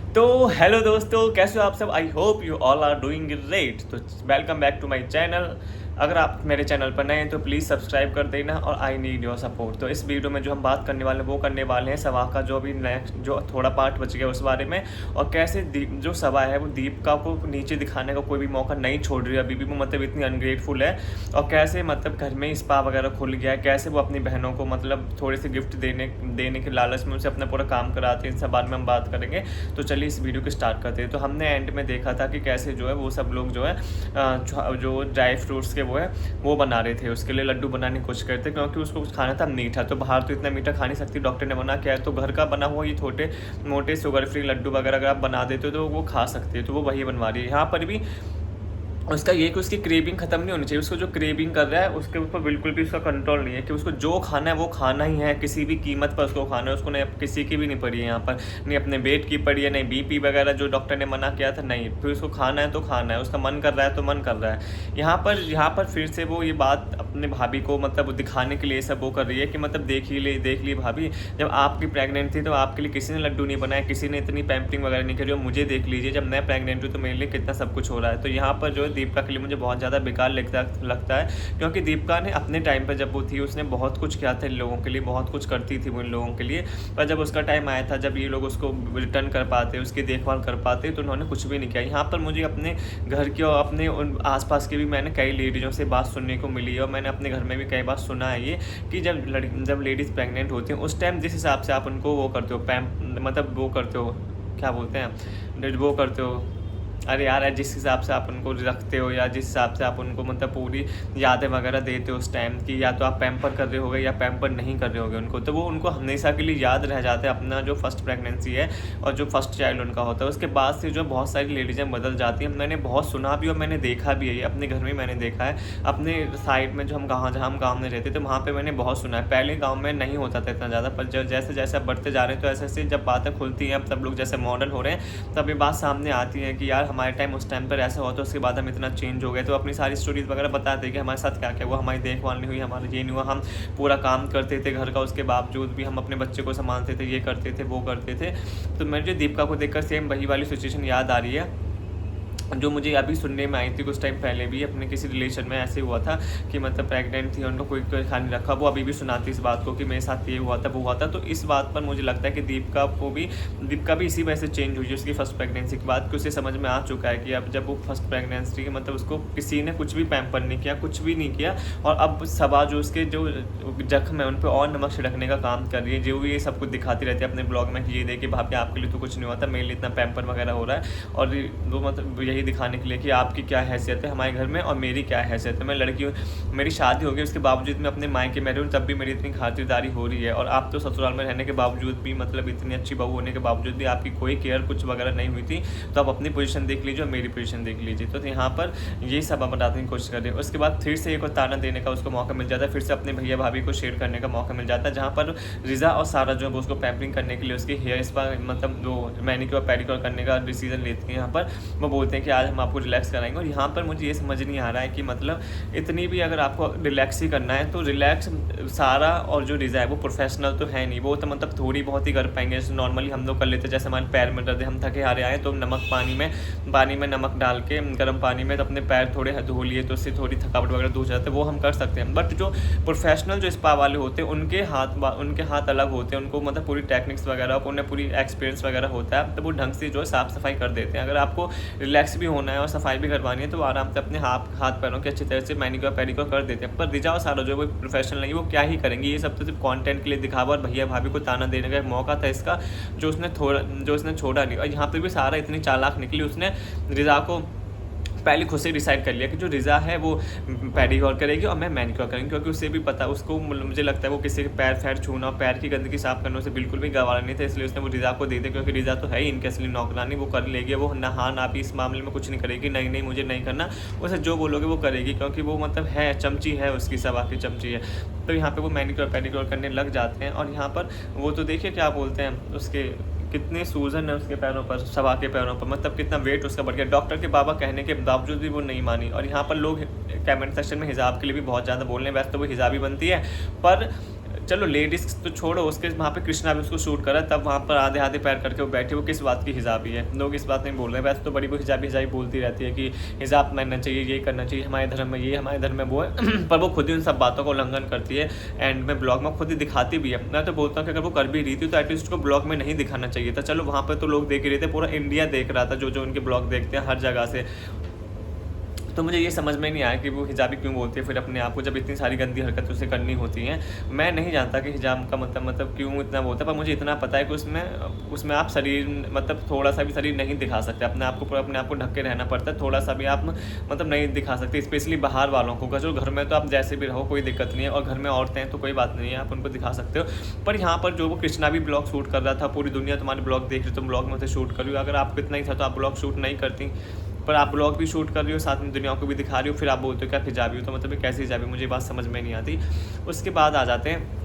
तो हेलो दोस्तों, कैसे हो आप सब। I hope you all are doing great. तो welcome back to my channel. अगर आप मेरे चैनल पर नए हैं तो प्लीज़ सब्सक्राइब कर देना और आई नीड योर सपोर्ट। तो इस वीडियो में जो हम बात करने वाले हैं वो करने वाले हैं सभा का जो भी नेक्स्ट जो थोड़ा पार्ट बच गया उस बारे में, और कैसे जो सभा है वो दीपिका को नीचे दिखाने का कोई भी मौका नहीं छोड़ रही है अभी भी, वो मतलब इतनी अनग्रेटफुल है। और कैसे मतलब घर में स्पा वगैरह खुल गया है, कैसे वो अपनी बहनों को मतलब थोड़े से गिफ्ट देने देने के लालच में उनसे अपना पूरा काम कराते हैं। इन सब बारे में हम बात करेंगे। तो चलिए इस वीडियो को स्टार्ट करते हैं। तो हमने एंड में देखा था कि कैसे जो है वो सब लोग जो है जो ड्राई फ्रूट्स के वो बना रहे थे, उसके लिए लड्डू बनाने की कोशिश करते क्योंकि उसको कुछ खाना था मीठा। तो बाहर तो इतना मीठा खा नहीं सकती, डॉक्टर ने मना किया है। तो घर का बना हुआ ये छोटे मोटे शुगर फ्री लड्डू वगैरह अगर आप बना देते हो तो वो खा सकते हो। तो वो वही बनवा रही है। यहाँ पर भी उसका ये कि उसकी क्रेविंग खत्म नहीं होनी चाहिए। उसको जो क्रेविंग कर रहा है उसके ऊपर बिल्कुल भी उसका कंट्रोल नहीं है कि उसको जो खाना है वो खाना ही है, किसी भी कीमत पर उसको खाना है। उसको नहीं किसी की भी नहीं पड़ी है यहाँ पर, नहीं अपने वेट की पड़ी है, नहीं बीपी वगैरह जो डॉक्टर ने मना किया था, नहीं। फिर उसको खाना है तो खाना है, उसका मन कर रहा है तो मन कर रहा है। यहाँ पर फिर से वो ये बात अपने भाभी को मतलब दिखाने के लिए सब वो कर रही है कि मतलब देख ली भाभी, जब आपकी प्रेग्नेंट थी तो आपके लिए किसी ने लड्डू नहीं बनाया, किसी ने इतनी पैम्परिंग वगैरह नहीं करी, और मुझे देख लीजिए जब मैं प्रेग्नेंट हूँ तो मेरे लिए कितना सब कुछ हो रहा है। तो यहाँ पर जो है दीपिका के लिए मुझे बहुत ज़्यादा बेकार लगता है, क्योंकि दीपिका ने अपने टाइम पर जब वो थी उसने बहुत कुछ किया था इन लोगों के लिए, बहुत कुछ करती थी वो इन लोगों के लिए। पर जब उसका टाइम आया था, जब ये लोग उसको रिटर्न कर पाते, उसकी देखभाल कर पाते, तो उन्होंने कुछ भी नहीं किया। यहाँ पर मुझे अपने घर की और अपने उन आसपास की भी मैंने कई लेडीज़ों से बात सुनने को मिली है, और मैंने अपने घर में भी कई बार सुना है ये कि जब लेडीज़ प्रेग्नेंट होती हैं उस टाइम जिस हिसाब से आप उनको वो करते हो मतलब वो करते हो, क्या बोलते हैं, वो करते हो, अरे यार जिस हिसाब से आप उनको रखते हो या जिस हिसाब से आप उनको मतलब पूरी यादें वगैरह देते हो उस टाइम की, या तो आप पैम्पर कर रहे होगे या पैम्पर नहीं कर रहे होगे उनको, तो वो उनको हमेशा के लिए याद रह जाते हैं अपना जो फर्स्ट प्रेगनेंसी है और जो फर्स्ट चाइल्ड उनका होता है। उसके बाद से जो बहुत सारी लेडीज़ें बदल जाती हैं। मैंने बहुत सुना भी और मैंने देखा भी है, ये अपने घर में मैंने देखा है। अपने साइड में जो हम गाँव में रहते थे वहाँ पर मैंने बहुत सुना है। पहले गाँव में नहीं होता था इतना ज़्यादा, पर जैसे जैसे आप बढ़ते जा रहे हैं तो ऐसे ऐसे जब बातें खुलती हैं, अब सब लोग जैसे मॉडर्न हो रहे हैं, तब ये बात सामने आती है कि यार हमारे टाइम उस टाइम पर ऐसा हुआ तो उसके बाद हम इतना चेंज हो गए। तो अपनी सारी स्टोरीज़ वगैरह बताते हैं कि हमारे साथ क्या क्या हुआ, हमारी देखभाल नहीं हुई, हमारा ये नहीं हुआ, हम पूरा काम करते थे घर का, उसके बावजूद भी हम अपने बच्चे को संभालते थे, ये करते थे वो करते थे। तो मुझे दीपिका को देखकर सेम वही वाली सिचुएशन याद आ रही है जो मुझे अभी सुनने में आई थी। कुछ टाइम पहले भी अपने किसी रिलेशन में ऐसे हुआ था कि मतलब प्रेग्नेंट थी, उनको कोई ख्याल नहीं रखा। वो अभी भी सुनाती इस बात को कि मेरे साथ ये हुआ था वो हुआ था। तो इस बात पर मुझे लगता है कि दीपिका भी इसी वजह से चेंज हुई उसकी फर्स्ट प्रेगनेंसी के बाद, कि उसे समझ में आ चुका है कि अब जब वो फर्स्ट प्रेगनेंसी की मतलब उसको किसी ने कुछ भी पैम्पर नहीं किया, कुछ भी नहीं किया, और अब सभा जो उसके जो जख्म है उन पर और नमक छिड़कने का काम कर रही है। जो भी ये सब कुछ दिखाती रहती है अपने ब्लॉग में कि ये देखिए भाभी आपके लिए तो कुछ नहीं हुआ था, मेरे लिए इतना पैम्पर वगैरह हो रहा है, और वो मतलब यही दिखाने के लिए कि आपकी क्या हैसियत है हमारे घर में और मेरी क्या हैसियत है। मैं लड़की हूँ, मेरी शादी हो गई, उसके बावजूद मैं अपने मायके में रहूँ तब भी मेरी इतनी खातिरदारी हो रही है, और आप तो ससुराल में रहने के बावजूद भी मतलब इतनी अच्छी बहू होने के बावजूद भी आपकी कोई केयर कुछ वगैरह नहीं हुई थी। तो आप अपनी पोजीशन देख लीजिए और मेरी पोजीशन देख लीजिए। तो यहाँ पर ये सब आप बताने की कोशिश कर रहे हैं। उसके बाद फिर से एक और ताना देने का उसको मौका मिल जाता है, फिर से अपने भैया भाभी को शेयर करने का मौका मिल जाता है, जहाँ पर रिजा और सारा जो है उसको पैम्परिंग करने के लिए उसकी हेयर स्पा मतलब जो मैनिक्योर पेडिक्योर करने का डिसीजन लेती हैं। यहाँ पर वो बोलते हैं कि आज हम आपको रिलैक्स कराएंगे, और यहाँ पर मुझे ये समझ नहीं आ रहा है कि मतलब इतनी भी अगर आपको रिलैक्स ही करना है तो रिलैक्स सारा और जो रिजा है वो प्रोफेशनल तो है नहीं, वो तो मतलब थोड़ी बहुत ही कर पाएंगे जैसे नॉर्मली हम लोग कर लेते हैं। जैसे हमारे पैर में दर्द है, हम थके हारे आए तो नमक पानी में नमक डाल के गर्म पानी में तो अपने पैर थोड़े धो लिए तो उससे थोड़ी थकावट वगैरह दूर जाते हैं, वो हम कर सकते हैं। बट जो प्रोफेशनल जो स्पा वाले होते हैं उनके हाथ अलग होते हैं, उनको मतलब पूरी टेक्निक्स वगैरह उन्हें पूरी एक्सपीरियंस वगैरह होता है, तो वो ढंग से जो है साफ़ सफाई कर देते हैं। अगर आपको रिलैक्स भी होना है और सफाई भी करवानी है तो आराम से अपने हाथ पैरों के अच्छी तरह से मैनिक्योर पेडिक्योर कर देते हैं। पर रिजा और सारा जो वो प्रोफेशनल नहीं, वो क्या ही करेंगे, ये सब तो सिर्फ कंटेंट के लिए दिखावा और भैया भाभी को ताना देने का मौका था इसका, जो उसने छोड़ा नहीं। और यहाँ पर भी सारा इतनी चालाक निकली, उसने रिजा को पहले खुद से डिसाइड कर लिया कि जो रिजा है वो पेडिक्योर करेगी और मैं मैनिक्योर करेंगी, क्योंकि उससे भी पता उसको मुझे लगता है वो किसी के पैर छूना, पैर की गंदगी साफ करने से बिल्कुल भी गवारा नहीं था, इसलिए उसने वो रिजा को दे दिया, क्योंकि रिजा तो है ही इनके असली नौकरानी, वो कर लेगी, वो नहा ना भी इस मामले में कुछ नहीं करेगी, नहीं मुझे नहीं करना, उसे जो बोलोगे वो करेगी, क्योंकि वो मतलब है चमची है, उसकी सभा की चमची है। तो यहाँ पर वो मैनिक्योर पेडिक्योर करने लग जाते हैं, और यहाँ पर वो तो देखिए क्या बोलते हैं उसके कितने सूजन है उसके पैरों पर, सभा के पैरों पर, मतलब कितना वेट उसका बढ़ गया। डॉक्टर के बाबा कहने के बावजूद भी वो नहीं मानी। और यहाँ पर लोग कमेंट सेक्शन में हिजाब के लिए भी बहुत ज़्यादा बोल रहे हैं, वैसे तो वो हिजाबी बनती है, पर चलो लेडीज़ तो छोड़ो, उसके वहाँ पे कृष्णा भी उसको शूट करा, तब वहाँ पर आधे आधे पैर करके वो बैठे, वो किस बात की हिजाबी है, लोग इस बात नहीं बोल रहे हैं। वैसे तो बड़ी वो हिजाबी बोलती रहती है कि हिजाब पहनना चाहिए, ये करना चाहिए, हमारे धर्म में ये, हमारे धर्म में वो है पर वो खुद ही उन सब बातों का उल्लंघन करती है एंड में ब्लॉग में खुद ही दिखाती भी है। मैं तो बोलता हूँ कि अगर वो कर भी रही थी तो एटलीस्ट उसको ब्लॉग में नहीं दिखाना चाहिए था। चलो वहाँ पर तो लोग देख ही रहे थे, पूरा इंडिया देख रहा था, जो उनके ब्लॉग देखते हैं हर जगह से। तो मुझे ये समझ में नहीं आया कि वो हिजाबी क्यों बोलती है फिर अपने आप को, जब इतनी सारी गंदी हरकतें उसे करनी होती हैं। मैं नहीं जानता कि हिजाब का मतलब क्यों इतना बोलता है, पर मुझे इतना पता है कि उसमें आप शरीर मतलब थोड़ा सा भी शरीर नहीं दिखा सकते, अपने आप को ढक के रहना पड़ता है, थोड़ा सा भी आप मतलब नहीं दिखा सकते, स्पेशली बाहर वालों को। जो घर में तो आप जैसे भी रहो कोई दिक्कत नहीं है, और घर में औरतें हैं तो कोई बात नहीं है, आप उनको दिखा सकते हो। पर यहाँ पर जो वो कृष्णा भी ब्लॉग शूट कर रहा था, पूरी दुनिया तुम्हारे ब्लॉग देख रही, तुम ब्लॉग में उसे शूट कर रही हो। अगर आपको इतना ही था तो आप ब्लॉग शूट नहीं करती, पर आप ब्लॉग भी शूट कर रही हो, साथ में दुनिया को भी दिखा रही हो, फिर आप बोलते हो क्या हिजाबी हो। तो मतलब कैसी हिजाबी, मुझे बात समझ में नहीं आती। उसके बाद आ जाते हैं,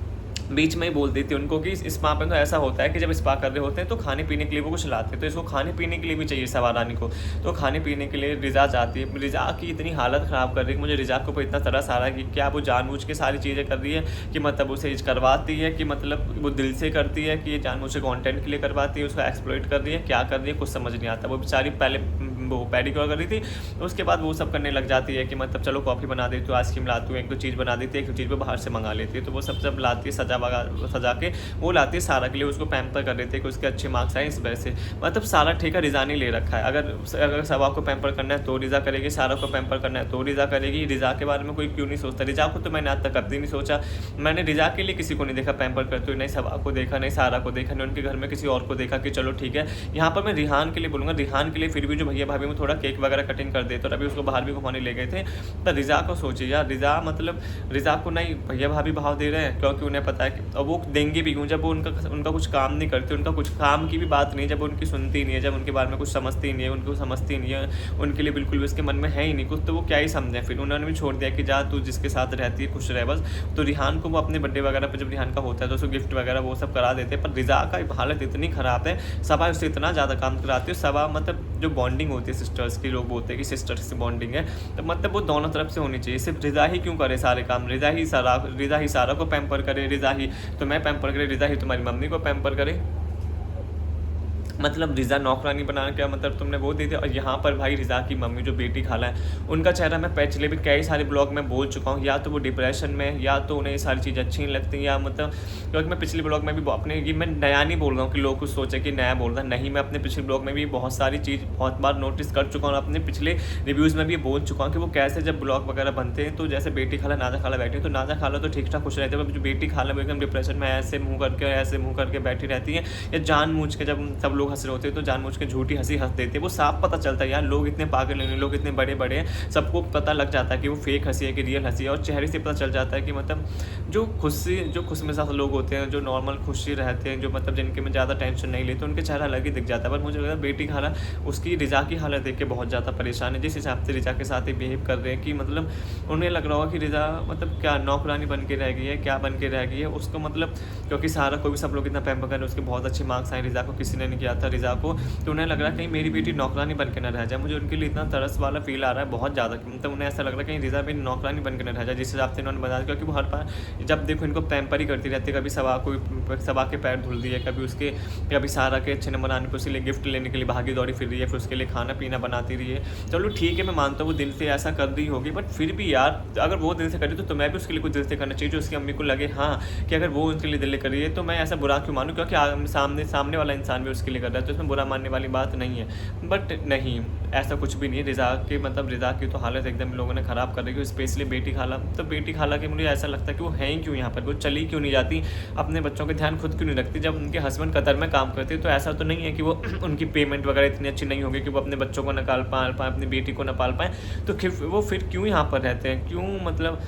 बीच में ही बोल देती उनको कि इस स्पा पे तो ऐसा होता है कि जब स्पा कर रहे होते हैं तो खाने पीने के लिए वो कुछ लाते हैं, तो इसको खाने पीने के लिए भी चाहिए सवा रानी को। तो खाने पीने के लिए रिजा जाती है, रिजा की इतनी हालत ख़राब कर रही है, मुझे रिजा को इतना तरस आ रहा है कि क्या वो जानबूझ के सारी चीज़ें कर रही है, कि मतलब उसे करवाती है, कि मतलब वो दिल से करती है, कि ये जानबूझ के कॉन्टेंट के लिए करवाती है, उसको एक्सप्लॉइट कर रही है, क्या कर रही है कुछ समझ नहीं आता। वो बेचारी पहले वो पेडिक्योर कर रही थी, उसके बाद वो सब करने लग जाती है कि मतलब चलो कॉफ़ी बना देती हूँ, आइसक्रीम लाती हूँ, एक दो चीज़ बना देती है, एक दो चीज़ वो बाहर से मंगा लेती है। तो वो सब लाती है, सजा के वो लाती है सारा के लिए, उसको पैम्पर कर देते हैं कि उसके अच्छे मार्क्स आए, इस वजह से मतलब सारा ठेका रिजा ने ले रखा है। अगर सवा को पैम्पर करना है तो रिजा करेगी, सारा को पैम्पर करना है तो रिजा करेगी। रिजा के बारे में कोई क्यों नहीं सोचता, रिजा को तो मैंने आज तक कभी नहीं सोचा, मैंने रिजा के लिए किसी को नहीं देखा पैम्पर करते हुए, नहीं सवा को देखा, नहीं सारा को देखा, नहीं उनके घर में किसी और को देखा कि चलो ठीक है। यहाँ पर मैं रिहान के लिए बोलूँगा, रिहान के लिए फिर भी जो भैया भाभी में थोड़ा केक वगैरह कटिंग कर देते, और अभी उसको बाहर भी घुमाने ले गए थे। तो रिजा को सोचिए यार, रिजा मतलब रिजा को नहीं भैया भाभी भाव दे रहे हैं क्योंकि उन्हें पता है कि और वो देंगे भी क्यों, जब वो उनका कुछ काम नहीं करते, उनका कुछ काम की भी बात नहीं, जब उनकी सुनती नहीं है, जब उनके बारे में कुछ समझती नहीं है, उनको समझती नहीं है, उनके लिए बिल्कुल भी उसके मन में है ही नहीं कुछ, तो वो क्या ही समझे। फिर उन्होंने भी छोड़ दिया कि जा तू जिसके साथ रहती है खुश रह बस। तो रिहान को वो अपने बर्थडे वगैरह पर जब रिहान का होता है तो उसको गिफ्ट वगैरह वो सब करा देते हैं। पर रिजा का हालत इतनी ख़राब है, सबा उससे इतना ज़्यादा काम कराती है। सबा मतलब जो बॉन्डिंग होती है सिस्टर्स की, लोग बोलते हैं कि सिस्टर्स से बॉन्डिंग है, तो मतलब वो दोनों तरफ से होनी चाहिए। सिर्फ रिजा ही क्यों करे सारे काम, रिजा ही सारा को पैम्पर करे, रिजा ही तो मैं पैम्पर करे, रिजा ही तुम्हारी मम्मी को पैम्पर करे, मतलब रिजा नौकरानी बनाना क्या मतलब तुमने वो दे दिया। और यहाँ पर भाई रिजा की मम्मी जो बेटी खाला है, उनका चेहरा मैं पिछले भी कई सारे ब्लॉग में बोल चुका हूँ, या तो वो डिप्रेशन में, या तो उन्हें ये सारी चीज़ें अच्छी नहीं लगती, या मतलब क्योंकि मैं पिछले ब्लॉग में भी अपने ये मैं नया नहीं बोल रहा हूँ कि लोग कुछ सोचे कि नया बोल रहा, नहीं, मैं अपने पिछले ब्लॉग में भी बहुत सारी चीज़ बहुत बार नोटिस कर चुका हूँ, अपने पिछले रिव्यूज़ में भी बोल चुका हूँ कि वो कैसे जब ब्लॉग वगैरह बनते हैं तो जैसे बेटी खाला नाजा खाला बैठी है, तो नाजा खाला तो ठीक ठाक खुश रहती है, जो बेटी खाला वो एकदम डिप्रेशन में ऐसे मुँह करके बैठी रहती है, या जानबूझ के जब सब लोग हंस रहे होते हैं तो जानबूझ के झूठी हंसी हंस देते हैं। वो साफ पता चलता है यार, लोग इतने पागल नहीं, लोग इतने बड़े बड़े हैं, सबको पता लग जाता है कि वो फेक हंसी है कि रियल हंसी है, और चेहरे से पता चल जाता है कि मतलब जो खुशमिजाज लोग होते हैं, जो नॉर्मल खुशी रहते हैं, जो मतलब जिनके में ज़्यादा टेंशन नहीं लेते, उनके चेहरा अलग ही दिख जाता है। पर मुझे लगा है बेटी खाला उसकी रिजा की हालत देख के बहुत ज़्यादा परेशान है, जिस हिसाब से रिजा के साथ ही बिहेव कर रहे हैं कि मतलब उन्हें लग रहा होगा कि रिजा मतलब क्या नौकरानी बन के रह गई है, क्या बन के रह गई है उसको, मतलब क्योंकि सारा को भी सब लोग इतना पैम्पर कर रहे हैं, उसके बहुत अच्छे मार्क्स आए, रिजा को किसी ने नहीं किया था रिजा को, तो उन्हें लग रहा है कहीं मेरी बेटी नौकरानी बन के न रह जाए। मुझे उनके लिए इतना तरस वाला फील आ रहा है बहुत ज़्यादा, मतलब उन्हें ऐसा लग रहा है कहीं रिजा भी नौकरानी बन के न रह जाए, जिस हिसाब से इन्होंने बताया, क्योंकि वो हर बार जब देखो इनको पैम्पर ही करती रहती है, कभी सबा के पैर धुल दिए, कभी सारा के अच्छे नंबर आने पर उसके लिए गिफ्ट लेने के लिए भागी दौड़ी फिर रही है, फिर उसके लिए खाना पीना बनाती रही है। चलो ठीक है, मैं मानता हूँ वो दिल से ऐसा कर रही होगी, बट फिर भी यार अगर वो दिल से करी तो मैं भी उसके लिए कुछ दिल से करना चाहिए, जो उसकी अम्मी को लगे हाँ कि अगर वो उनके लिए दिल कर रही है तो मैं ऐसा बुरा क्यों मानूँ, क्योंकि सामने वाला इंसान भी उसके लिए कर रहा है, तो इसमें बुरा मानने वाली बात नहीं है। बट नहीं, ऐसा कुछ भी नहीं है। रिजा की तो हालत एकदम लोगों ने ख़राब कर रही है, स्पेशली बेटी खाला। तो बेटी खाला की मुझे ऐसा लगता है कि वो हैं ही क्यों यहाँ पर, वो चली क्यों नहीं जाती, अपने बच्चों का ध्यान खुद क्यों नहीं रखती। जब उनके हस्बैंड कतर में काम करते तो ऐसा तो नहीं है कि वो उनकी पेमेंट वगैरह इतनी अच्छी नहीं होगी कि वो अपने बच्चों को न पाल पाएँ, अपनी बेटी को न पाल पाएँ, तो वो फिर क्यों यहाँ पर रहते हैं, क्यों, मतलब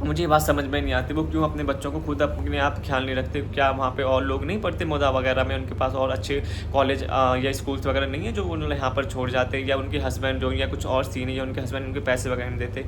मुझे ये बात समझ में नहीं आती, वो क्यों अपने बच्चों को खुद अपने आप ख्याल नहीं रखते। क्या वहाँ पे और लोग नहीं पढ़ते मोदा वगैरह में, उनके पास और अच्छे कॉलेज या स्कूल्स वगैरह नहीं है जो उन्होंने यहाँ पर छोड़ जाते, या उनके हस्बैंड जो या कुछ और सीन है, या उनके हस्बैंड उनके पैसे वगैरह नहीं देते।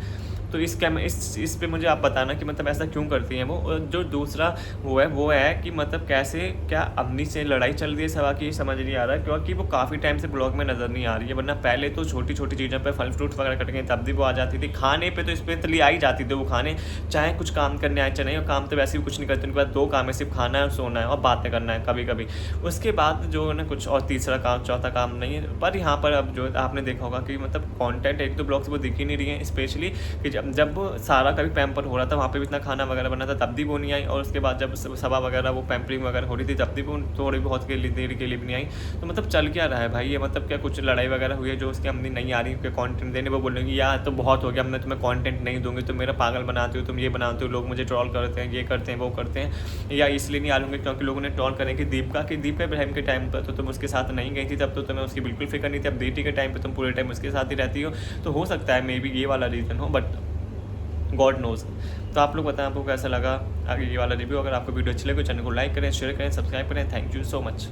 तो इस पे मुझे आप बताना कि मतलब ऐसा क्यों करती हैं वो। और जो दूसरा वो है कि मतलब कैसे क्या अम्मी से लड़ाई चल रही है सवा की, समझ नहीं आ रहा, क्योंकि वो काफ़ी टाइम से ब्लॉग में नज़र नहीं आ रही है। वरना पहले तो छोटी छोटी चीज़ों पे फल फ्रूट वगैरह कट गए तब भी वो आ जाती थी। खाने पे तो स्पेशली आ ही जाती थी वो खाने, चाहे कुछ काम करने आए चाहे नहीं। और काम तो वैसे भी कुछ नहीं करते, उनके पास 2 काम है, सिर्फ खाना है और सोना है और बातें करना है कभी कभी। उसके बाद जो है ना कुछ और तीसरा काम चौथा काम नहीं है। पर यहाँ पर अब जो आपने देखा होगा कि मतलब कंटेंट एक तो ब्लॉग्स वो दिख ही नहीं रही है। स्पेशली कि जब सारा कभी पैम्पर हो रहा था वहाँ पे भी इतना खाना वगैरह बना था तब भी वो नहीं आई। और उसके बाद जब सभा वगैरह वो पैम्परिंग वगैरह हो रही थी तब भी वो थोड़ी बहुत के लिए देर के लिए भी नहीं आई। तो मतलब चल क्या रहा है भाई ये, मतलब क्या कुछ लड़ाई वगैरह हुई है जो उसकी अम्मी नहीं आ रही उनके कंटेंट देने, वो बोलेंगी यार तो बहुत हो गया, मैं तुम्हें कंटेंट नहीं दूंगी, तुम मेरा पागल बनाते हो, तुम ये बनाते हो, लोग मुझे ट्रॉल करते हैं, ये करते हैं वो करते हैं। या इसलिए नहीं आ लूँगी क्योंकि लोगों ने ट्रॉल करें कि दीपिका इब्राहिम के टाइम पर तो तुम उसके साथ नहीं गई थी, तब तो तुम्हें उसकी बिल्कुल फिक्र नहीं थी। अब बेटी के टाइम पर तुम पूरे टाइम उसके साथ ही रहती हो। तो हो सकता है मे बी ये वाला रीज़न हो, बट गॉड नोज। तो आप लोग बताएं आपको कैसा लगा आगे ये वाला रिव्यू। अगर आपको वीडियो अच्छी लगे चैनल को लाइक करें, शेयर करें, सब्सक्राइब करें। Thank you so much.